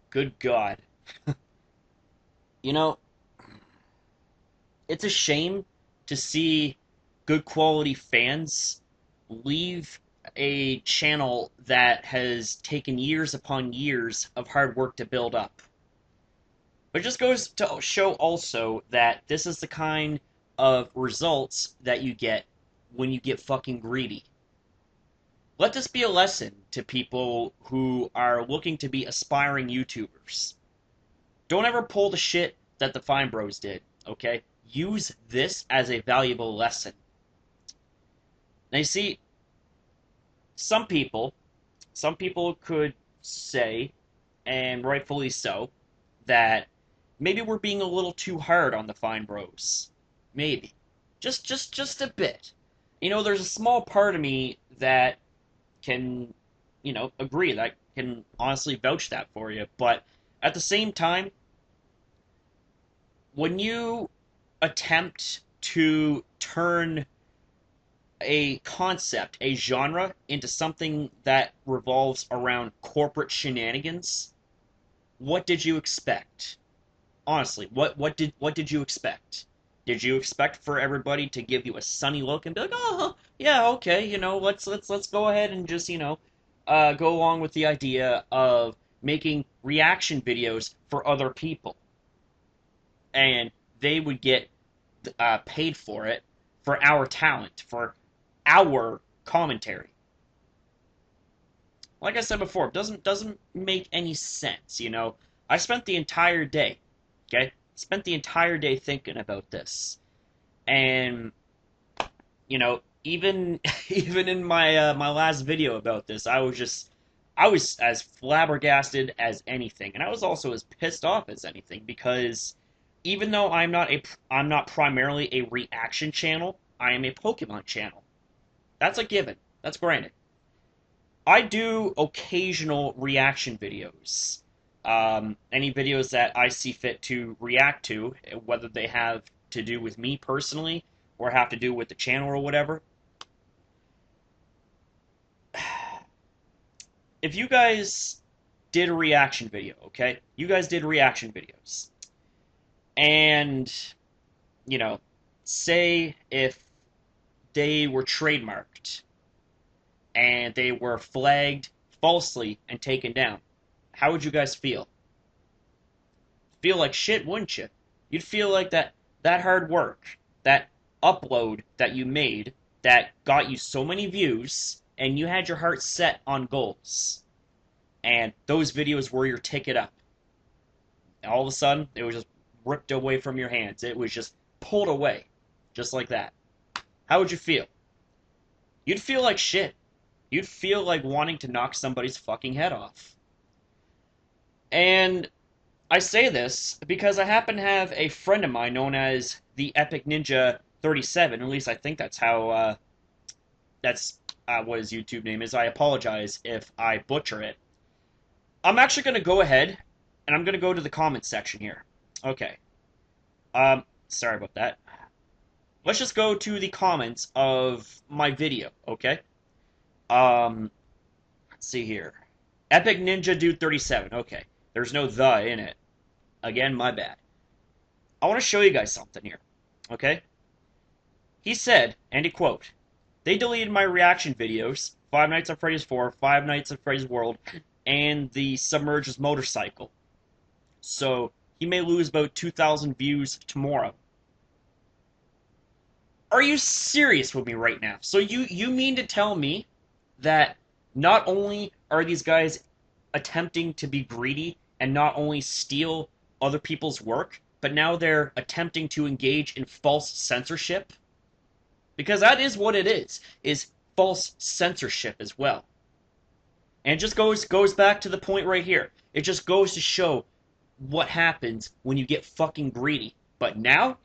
Good God. You know, it's a shame to see good quality fans leave a channel that has taken years upon years of hard work to build up. But it just goes to show also that this is the kind of results that you get when you get fucking greedy. Let this be a lesson to people who are looking to be aspiring YouTubers. Don't ever pull the shit that the Fine Bros did, okay? Use this as a valuable lesson. Now you see, some people, some people could say, and rightfully so, that maybe we're being a little too hard on the Fine Bros. Maybe. Just a bit. You know, there's a small part of me that can, agree, that can honestly vouch that for you. But at the same time, when you attempt to turn a concept, a genre, into something that revolves around corporate shenanigans, what did you expect? Honestly, what did you expect? Did you expect for everybody to give you a sunny look and be like, "Oh, yeah, okay, let's go ahead and just, go along with the idea of making reaction videos for other people, and they would get paid for it, for our talent, for our commentary." Like I said before, it doesn't make any sense, you know. I spent the entire day, okay? Spent the entire day thinking about this. And even even in my last video about this, I was as flabbergasted as anything, and I was also as pissed off as anything because even though I'm not primarily a reaction channel, I am a Pokemon channel. That's a given. That's granted. I do occasional reaction videos. Any videos that I see fit to react to, whether they have to do with me personally or have to do with the channel or whatever. If you guys did a reaction video, okay? You guys did reaction videos. And, you know, say if they were trademarked and they were flagged falsely and taken down, how would you guys feel? Feel like shit, wouldn't you? You'd feel like that hard work, that upload that you made that got you so many views, and you had your heart set on goals, and those videos were your ticket up. And all of a sudden, it was just ripped away from your hands. It was just pulled away, just like that. How would you feel? You'd feel like shit. You'd feel like wanting to knock somebody's fucking head off. And I say this because I happen to have a friend of mine known as the Epic Ninja 37. At least I think that's how that's what his YouTube name is. I apologize if I butcher it. I'm actually going to go ahead and I'm going to go to the comments section here. Okay. Sorry about that. Let's just go to the comments of my video, okay? Let's see here. Epic Ninja Dude 37. Okay. There's no the in it. Again, my bad. I want to show you guys something here, okay? He said, and he quote, "They deleted my reaction videos, Five Nights at Freddy's 4, Five Nights at Freddy's World, and the Submerged Motorcycle. So, he may lose about 2,000 views tomorrow." Are you serious with me right now? So you mean to tell me that not only are these guys attempting to be greedy and not only steal other people's work, but now they're attempting to engage in false censorship? Because that is what it is false censorship as well. And it just goes back to the point right here. It just goes to show what happens when you get fucking greedy. But now,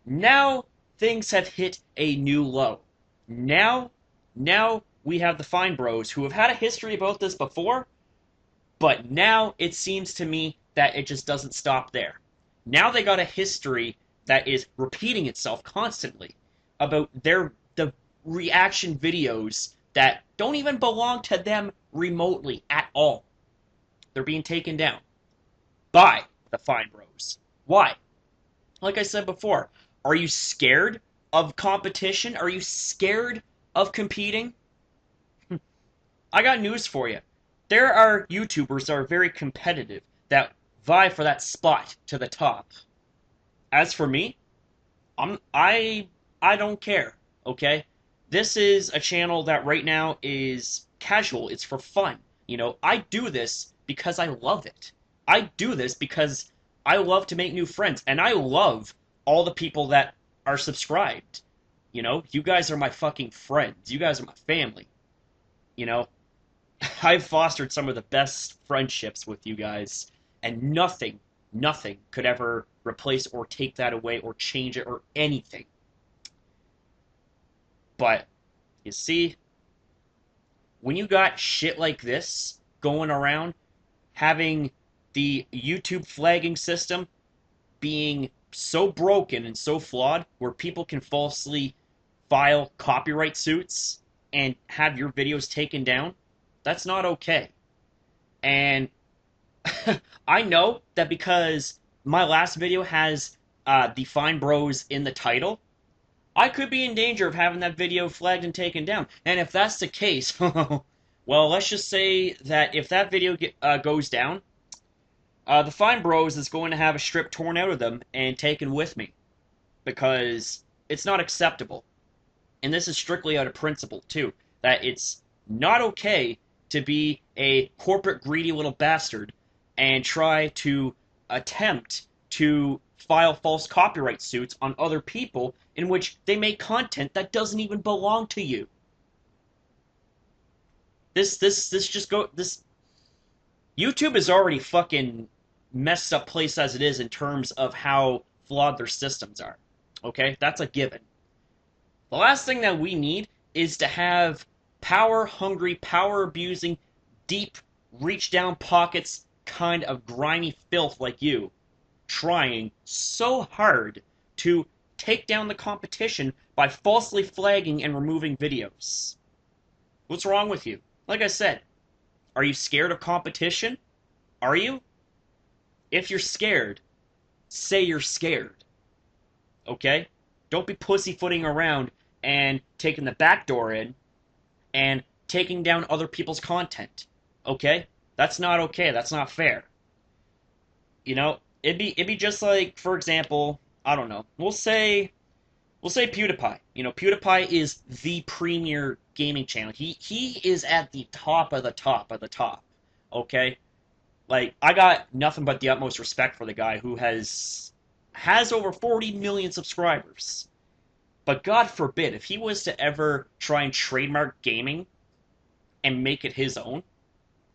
now things have hit a new low. Now we have the Fine Bros who have had a history about this before, but now it seems to me that it just doesn't stop there. Now they got a history that is repeating itself constantly about the reaction videos that don't even belong to them remotely at all. They're being taken down. by the Fine Bros. Why? Like I said before, are you scared of competition? Are you scared of competing? I got news for you. There are YouTubers that are very competitive that vie for that spot to the top. As for me, I'm I don't care, okay? This is a channel that right now is casual. It's for fun. I do this because I love it. I do this because I love to make new friends and I love all the people that are subscribed. You guys are my fucking friends. You guys are my family. You know, I've fostered some of the best friendships with you guys, and nothing could ever replace or take that away or change it or anything. But you see, when you got shit like this going around, having the YouTube flagging system being so broken and so flawed where people can falsely file copyright suits and have your videos taken down, that's not okay. And I know that because my last video has the Fine Bros in the title, I could be in danger of having that video flagged and taken down. And if that's the case, well, let's just say that if that video goes down, the Fine Bros is going to have a strip torn out of them and taken with me because it's not acceptable. And this is strictly out of principle, too, that it's not okay to be a corporate greedy little bastard and try to attempt to file false copyright suits on other people in which they make content that doesn't even belong to you. This YouTube is already fucking messed up place as it is in terms of how flawed their systems are. Okay? That's a given. The last thing that we need is to have power-hungry, power-abusing, deep, reach-down pockets kind of grimy filth like you trying so hard to take down the competition by falsely flagging and removing videos. What's wrong with you? Like I said, are you scared of competition? Are you? If you're scared, say you're scared. Okay? Don't be pussyfooting around and taking the back door in and taking down other people's content. Okay? That's not okay. That's not fair. It'd be just like, for example, I don't know. We'll say PewDiePie. PewDiePie is the premier gaming channel. He is at the top of the top of the top. Okay? Like, I got nothing but the utmost respect for the guy who has over 40 million subscribers. But God forbid, if he was to ever try and trademark gaming and make it his own,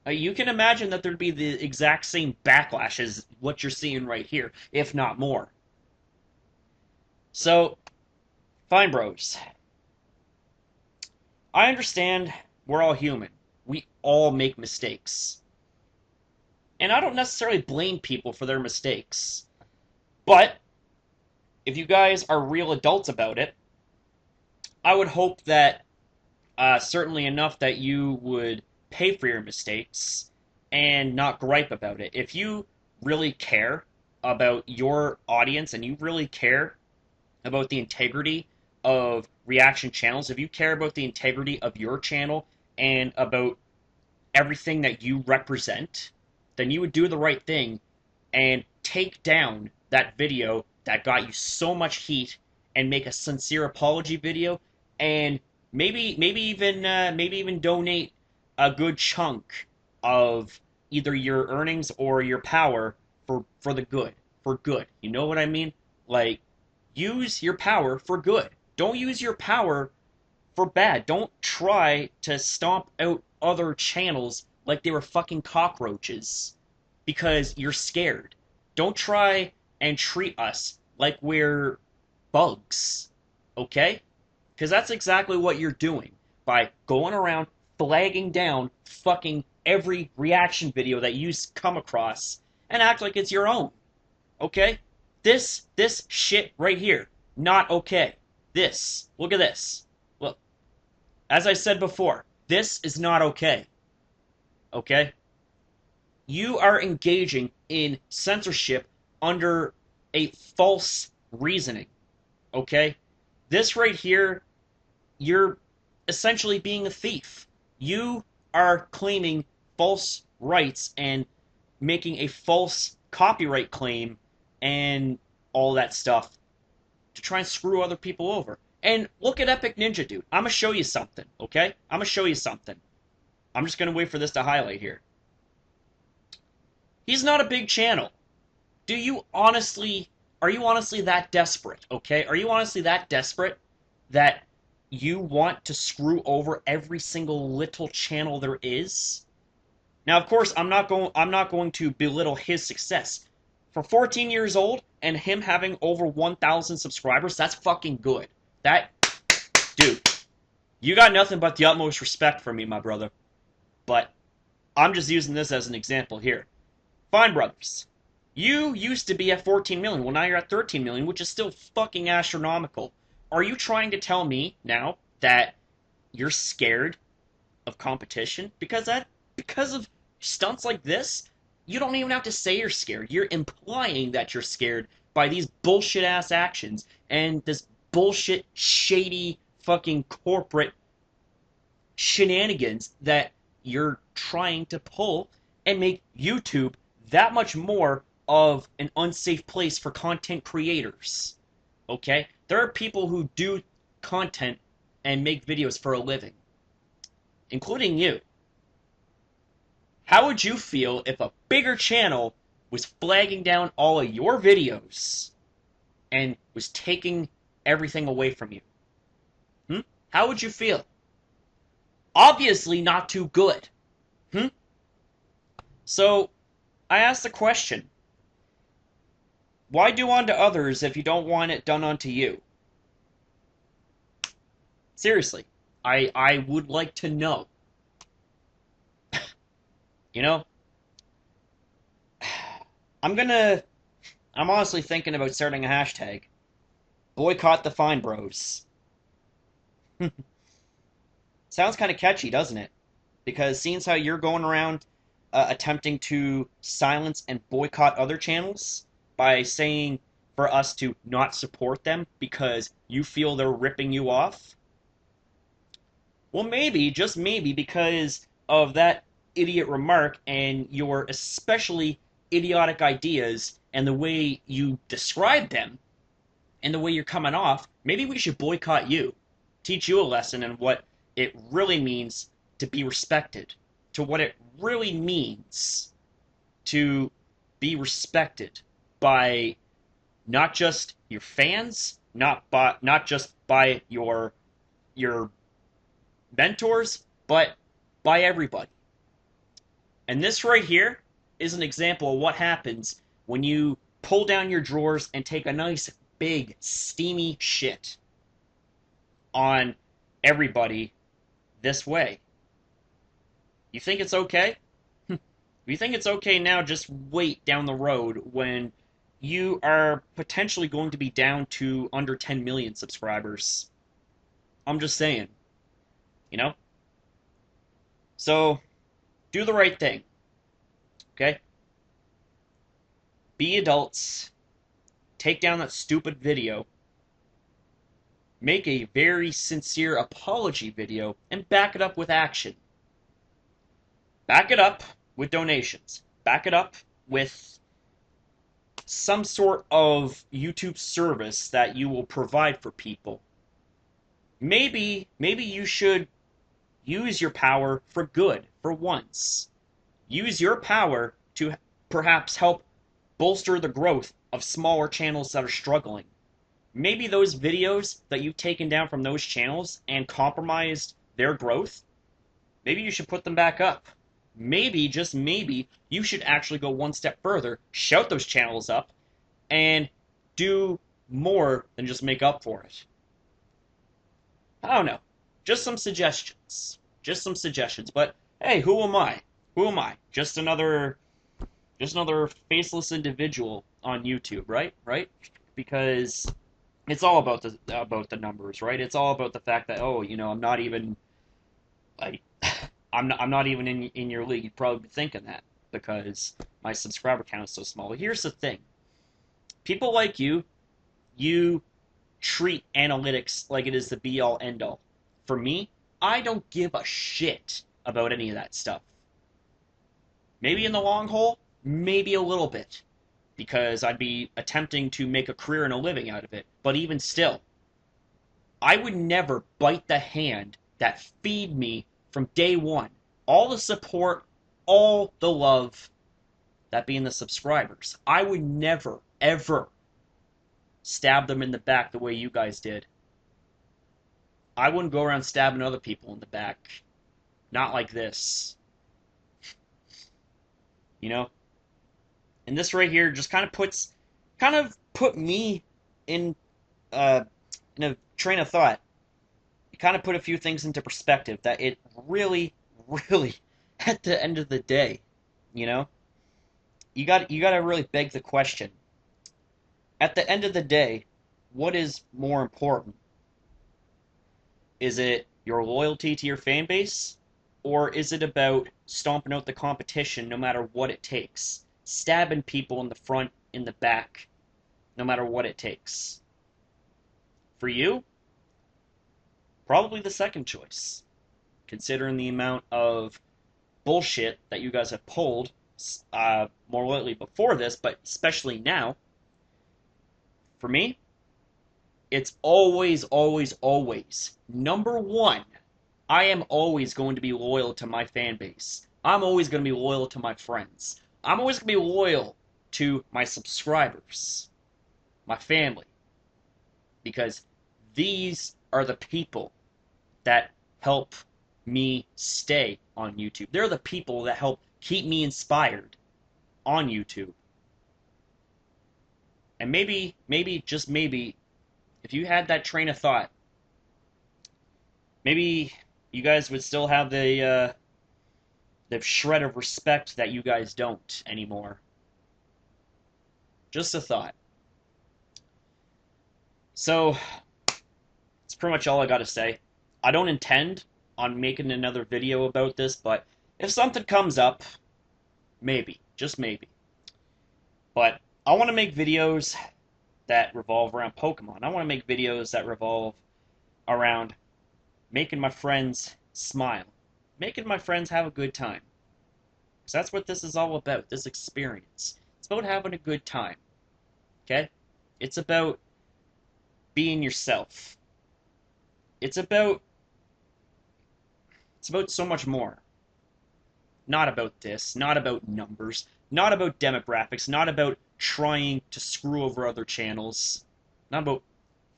you can imagine that there'd be the exact same backlash as what you're seeing right here, if not more. So, Fine Bros. I understand we're all human. We all make mistakes. And I don't necessarily blame people for their mistakes. But, if you guys are real adults about it, I would hope that certainly enough that you would pay for your mistakes and not gripe about it. If you really care about your audience and you really care about the integrity of reaction channels, if you care about the integrity of your channel and about everything that you represent, then you would do the right thing and take down that video that got you so much heat and make a sincere apology video and maybe even donate a good chunk of either your earnings or your power for the good, for good. You know what I mean? Like, use your power for good. Don't use your power for bad. Don't try to stomp out other channels like they were fucking cockroaches because you're scared. Don't try and treat us like we're bugs. Okay? Because that's exactly what you're doing by going around flagging down fucking every reaction video that you come across and act like it's your own. Okay? This shit right here, not okay. This, look at this. Look, as I said before, this is not okay. Okay? You are engaging in censorship under a false reasoning, okay? This right here, you're essentially being a thief. You are claiming false rights and making a false copyright claim and all that stuff to try and screw other people over. And look at Epic Ninja, dude. I'm gonna show you something, okay? I'm gonna show you something. I'm just gonna wait for this to highlight here. He's not a big channel. Do you honestly, are you honestly that desperate, okay? Are you honestly that desperate that you want to screw over every single little channel there is? Now, of course, I'm not going to belittle his success. For 14 years old and him having over 1,000 subscribers, that's fucking good. That, dude, you got nothing but the utmost respect for me, my brother. But I'm just using this as an example here. Fine Brothers. You used to be at 14 million. Well, now you're at 13 million, which is still fucking astronomical. Are you trying to tell me now that you're scared of competition? Because of stunts like this, you don't even have to say you're scared. You're implying that you're scared by these bullshit ass actions and this bullshit shady fucking corporate shenanigans that you're trying to pull and make YouTube that much more of an unsafe place for content creators. Okay? There are people who do content and make videos for a living, including you. How would you feel if a bigger channel was flagging down all of your videos and was taking everything away from you? How would you feel? Obviously not too good. So, I asked the question, why do unto others if you don't want it done unto you? Seriously, I would like to know. You know, I'm honestly thinking about starting a hashtag. Boycott the Fine Bros. Sounds kind of catchy, doesn't it? Because seeing how you're going around attempting to silence and boycott other channels by saying for us to not support them because you feel they're ripping you off? Well, maybe, just maybe, because of that idiot remark and your especially idiotic ideas and the way you describe them and the way you're coming off, maybe we should boycott you. Teach you a lesson in what it really means to be respected, to what it really means to be respected by not just your fans, not just by your mentors, but by everybody. And this right here is an example of what happens when you pull down your drawers and take a nice big steamy shit on everybody this way. You think it's okay? If you think it's okay now, just wait down the road when you are potentially going to be down to under 10 million subscribers. I'm just saying. You know? So, do the right thing. Okay? Be adults. Take down that stupid video. Make a very sincere apology video and back it up with action. Back it up with donations. Back it up with some sort of YouTube service that you will provide for people. Maybe you should use your power for good for once. Use your power to perhaps help bolster the growth of smaller channels that are struggling. Maybe those videos that you've taken down from those channels and compromised their growth, maybe you should put them back up. Maybe, just maybe, you should actually go one step further, shout those channels up, and do more than just make up for it. I don't know. Just some suggestions. Just some suggestions. But hey, who am I? Who am I? Just another faceless individual on YouTube, right? Right? Because it's all about the numbers, right? It's all about the fact that, oh, you know, I'm not even like I'm not even in your league. You'd probably be thinking that. because my subscriber count is so small. But here's the thing. People like you treat analytics like it is the be-all, end-all. For me, I don't give a shit about any of that stuff. Maybe in the long haul, maybe a little bit, because I'd be attempting to make a career and a living out of it. But even still, I would never bite the hand that feed me from day one. All the support, all the love, that being the subscribers. I would never, ever stab them in the back the way you guys did. I wouldn't go around stabbing other people in the back. Not like this. You know? And this right here just kind of put me in a train of thought. It kind of put a few things into perspective that it really, really, at the end of the day, you know, you got to really beg the question. At the end of the day, what is more important? Is it your loyalty to your fan base, or is it about stomping out the competition no matter what it takes? Stabbing people in the front, in the back, no matter what it takes. For you, probably the second choice, considering the amount of bullshit that you guys have pulled, more lately before this, but especially now. For me, it's always, always, always number one. I am always going to be loyal to my fan base. I'm always going to be loyal to my friends. I'm always going to be loyal to my subscribers, my family, because these are the people that help me stay on YouTube. They're the people that help keep me inspired on YouTube. And maybe, just maybe, if you had that train of thought, maybe you guys would still have the shred of respect that you guys don't anymore. Just a thought. So, that's pretty much all I gotta say. I don't intend on making another video about this, but if something comes up, maybe, just maybe. But I want to make videos that revolve around Pokemon. I want to make videos that revolve around making my friends smile, making my friends have a good time. Because that's what this is all about, this experience. It's about having a good time. Okay? It's about being yourself. It's about so much more. Not about this, not about numbers, not about demographics, not about trying to screw over other channels, not about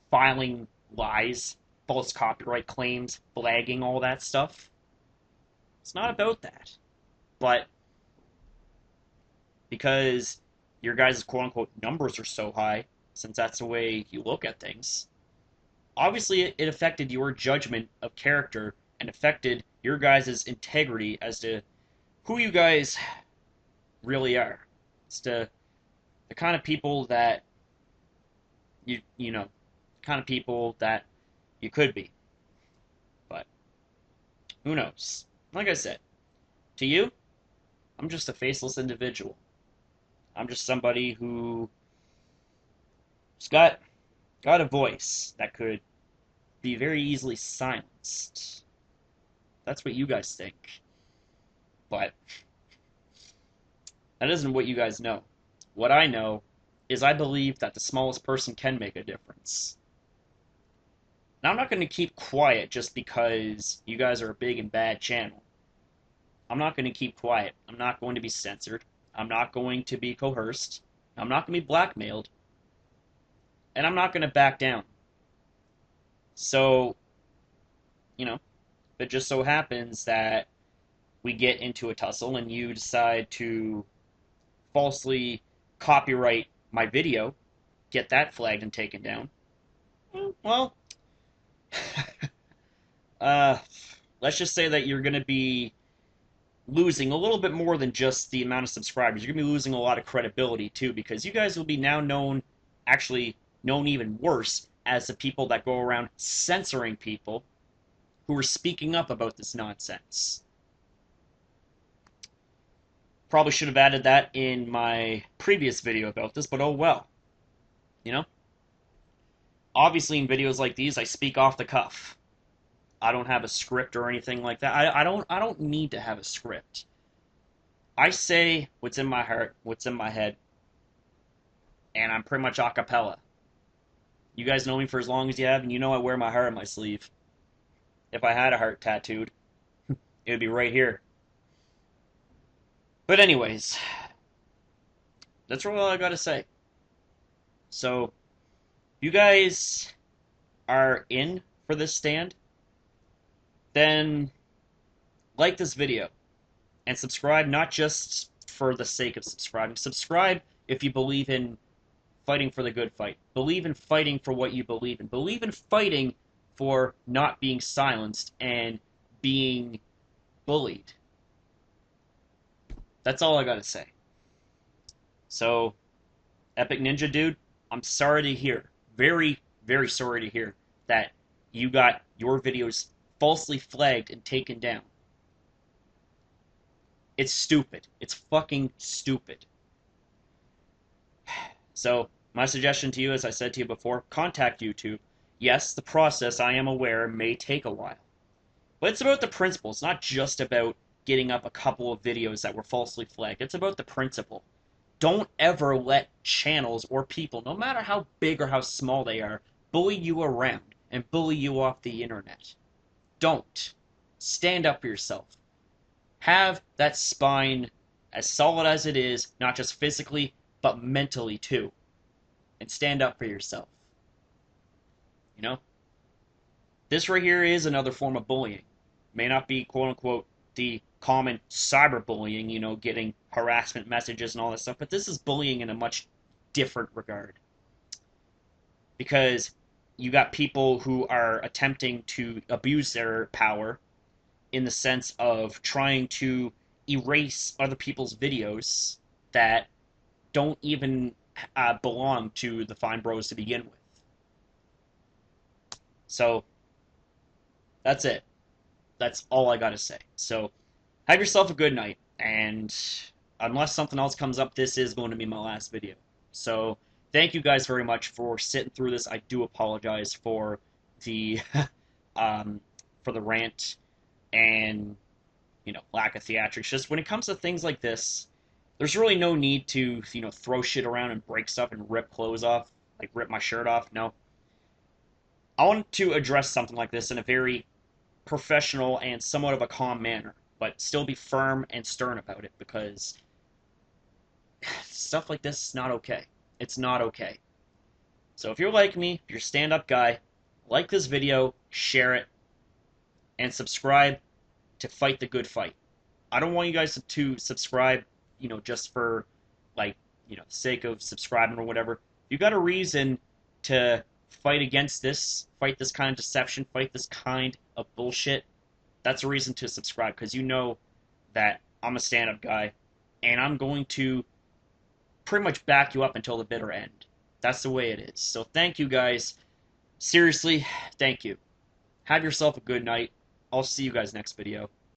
filing lies, false copyright claims, blagging, all that stuff. It's not about that. But because your guys' quote-unquote numbers are so high, since that's the way you look at things, obviously it affected your judgment of character and affected your guys' integrity as to who you guys really are. It's the kind of people that you know, the kind of people that you could be. But who knows? Like I said, to you, I'm just a faceless individual. I'm just somebody who's got a voice that could be very easily silenced. That's what you guys think. But that isn't what you guys know. What I know is I believe that the smallest person can make a difference. Now, I'm not going to keep quiet just because you guys are a big and bad channel. I'm not going to keep quiet. I'm not going to be censored. I'm not going to be coerced. I'm not going to be blackmailed. And I'm not going to back down. So, you know, it just so happens that we get into a tussle and you decide to falsely copyright my video, get that flagged and taken down. Well, let's just say that you're going to be losing a little bit more than just the amount of subscribers. You're going to be losing a lot of credibility, too, because you guys will be now known, actually known even worse, as the people that go around censoring people who are speaking up about this nonsense. Probably should have added that in my previous video about this, but oh well. You know? Obviously, in videos like these, I speak off the cuff. I don't have a script or anything like that. I don't need to have a script. I say what's in my heart, what's in my head, and I'm pretty much a cappella. You guys know me for as long as you have, and you know I wear my heart on my sleeve. If I had a heart tattooed, it would be right here. But anyways, that's really all I gotta say. So, you guys are in for this stand, then like this video and subscribe, not just for the sake of subscribing. Subscribe if you believe in fighting for the good fight. Believe in fighting for what you believe in. Believe in fighting for not being silenced and being bullied. That's all I gotta say. So, Epic Ninja dude, I'm sorry to hear, very, very sorry to hear that you got your videos falsely flagged and taken down. It's stupid. It's fucking stupid. So, my suggestion to you, as I said to you before, contact YouTube. Yes, the process, I am aware, may take a while. But it's about the principle. It's not just about getting up a couple of videos that were falsely flagged. It's about the principle. Don't ever let channels or people, no matter how big or how small they are, bully you around and bully you off the internet. Don't. Stand up for yourself. Have that spine as solid as it is, not just physically, but mentally too. And stand up for yourself. You know? This right here is another form of bullying. May not be, quote unquote, the common cyberbullying, you know, getting harassment messages and all that stuff, but this is bullying in a much different regard. Because you got people who are attempting to abuse their power in the sense of trying to erase other people's videos that don't even belong to the Fine Bros to begin with. So, that's it. That's all I gotta say. So, have yourself a good night, and unless something else comes up, this is going to be my last video. So, thank you guys very much for sitting through this. I do apologize for the for the rant and, you know, lack of theatrics. Just when it comes to things like this, there's really no need to, you know, throw shit around and break stuff and rip clothes off, like rip my shirt off. No. I want to address something like this in a very professional and somewhat of a calm manner, but still be firm and stern about it, because stuff like this is not okay. It's not okay. So if you're like me, if you're a stand-up guy, like this video, share it, and subscribe to fight the good fight. I don't want you guys to subscribe, you know, just for, like, you know, the sake of subscribing or whatever. If you got a reason to fight against this, fight this kind of deception, fight this kind of bullshit, that's a reason to subscribe, because you know that I'm a stand-up guy, and I'm going to pretty much back you up until the bitter end. That's the way it is. So thank you guys. Seriously, thank you. Have yourself a good night. I'll see you guys next video.